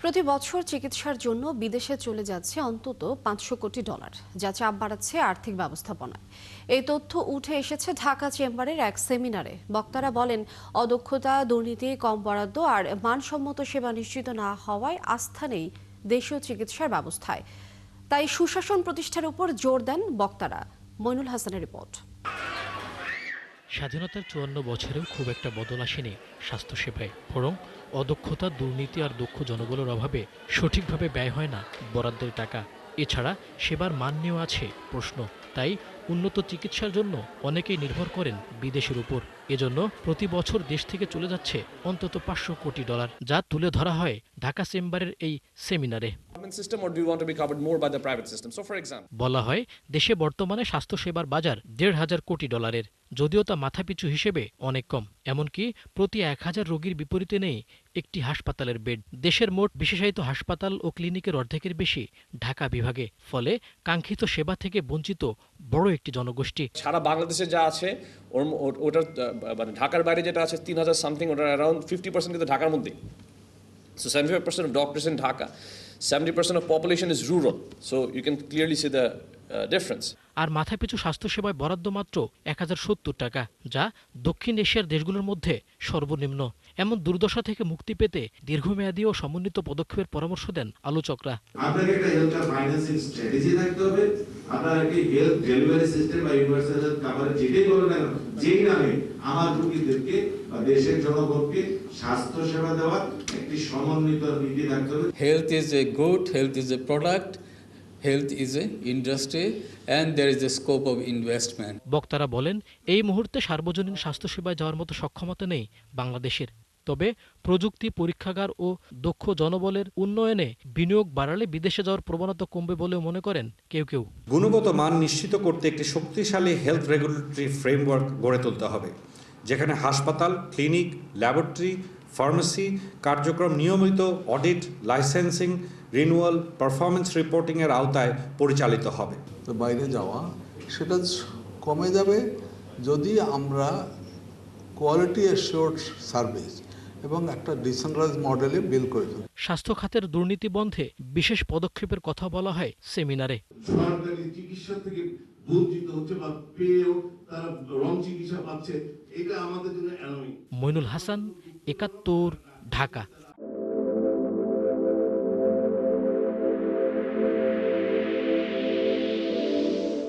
প্রতি বছর চিকিৎসার জন্য বিদেশে চলে যাচ্ছে অন্তত $500 কোটি, যা চাপ বাড়াচ্ছে আর্থিক ব্যবস্থাপনায়। এই তথ্য উঠে এসেছে ঢাকা চেম্বারের এক সেমিনারে। বক্তারা বলেন, অদক্ষতা, দুর্নীতি, কম বরাদ্দ আর মানসম্মত সেবা নিশ্চিত না হওয়ায় আস্থা নেই দেশীয় চিকিৎসার ব্যবস্থায়। তাই সুশাসন প্রতিষ্ঠার উপর জোর দেন বক্তারা। মইনুল হাসানের রিপোর্ট। স্বাধীনতার ৫৪ বছরেও খুব একটা বদল আসেনি স্বাস্থ্যসেবায়। বরং অদক্ষতা, দুর্নীতি আর দক্ষ জনবলের অভাবে সঠিকভাবে ব্যয় হয় না বরাদ্দের টাকা। এছাড়া সেবার মান নিয়েও আছে প্রশ্ন। তাই উন্নত চিকিৎসার জন্য অনেকেই নির্ভর করেন বিদেশের উপর। এজন্য প্রতি বছর দেশ থেকে চলে যাচ্ছে অন্তত $500 কোটি, যা তুলে ধরা হয় ঢাকা চেম্বারের এই সেমিনারে। বলা হয়, দেশে বর্তমানে স্বাস্থ্যসেবার বাজার $1,৫০০ কোটি, যদিও তা মাথাপিছু হিসেবে অনেক কম। এমনকি প্রতি ১,০০০ রোগীর বিপরীতে নেই একটি হাসপাতালের বেড। দেশের মোট বিশেষায়িত হাসপাতাল ও ক্লিনিকের অর্ধেকের বেশি ঢাকা বিভাগে। ফলে কাঙ্ক্ষিত সেবা থেকে বঞ্চিত বড় একটি জনগোষ্ঠী। সারা বাংলাদেশে যা আছে ওটার মানে ঢাকার বাইরে যেটা আছে ৩,০০০ সামথিং, ওটার অ্যারাউন্ড 50% কিন্তু ঢাকার মধ্যে। So 75% of doctors in Dhaka, 70% of population is rural. So you can clearly see the difference. আর মাথাপিছু স্বাস্থ্যসেবায় বরাদ্দ মাত্র $১,০৭০, যা দক্ষিণ এশিয়ার দেশগুলোর মধ্যে সর্বনিম্ন। এমন দুর্দশা থেকে মুক্তি পেতে দীর্ঘমেয়াদী ও সমন্বিত পদক্ষেপের পরামর্শ দেন আলোচকরা। আপনাকে একটা হেলথ ফাইন্যান্সিং স্ট্র্যাটেজি থাকতে হবে। আপনার একটা হেলথ ডেলিভারি সিস্টেম বা ইউনিভার্সাল হেলথ কভারেজ যেটাই বলেন না, যেই নামে আমার রোগীদেরকে বা দেশের জনগণকে স্বাস্থ্য সেবা দেওয়ার একটি সমন্বিত নীতি থাকতে হবে। Health is a good, health is a product, health is a industry, and there is a scope of investment. বক্তারা বলেন, এই মুহূর্তে সার্বজনীন স্বাস্থ্যসেবায় যাওয়ার মতো সক্ষমতা নেই বাংলাদেশের। তবে প্রযুক্তি, পরীক্ষাগার ও দক্ষ জনবলের উন্নয়নে বিনিয়োগ বাড়ালে বিদেশে যাওয়ার প্রবণতা কমবে বলেও মনে করেন কেউ কেউ। গুণগত মান নিশ্চিত করতে একটি শক্তিশালী হেলথ রেগুলেটরি ফ্রেমওয়ার্ক গড়ে তুলতে হবে, যেখানে হাসপাতাল, ক্লিনিক, ল্যাবরেটরি, ফার্মেসি কার্যক্রম নিয়মিত অডিট, লাইসেন্সিং, রিনিউয়াল, পারফরমেন্স রিপোর্টিংয়ের আওতায় পরিচালিত হবে। তো বাইরে যাওয়া সেটা কমে যাবে যদি আমরা কোয়ালিটি অ্যাসিওর্ড সার্ভিস এবং একটা ডিসেন্ট্রালাইজ মডেলে বিল করে ফেলি। স্বাস্থ্য খাতের দুর্নীতি বন্ধে বিশেষ পদক্ষেপের কথা বলা হয় সেমিনারে। সরকারি চিকিৎসা থেকে বঞ্চিত হচ্ছে বা পেয়েও তারা রং চিকিৎসা পাচ্ছে, এটা আমাদের জন্য অ্যানোয়িং। মইনুল হাসান, ৭১, ঢাকা।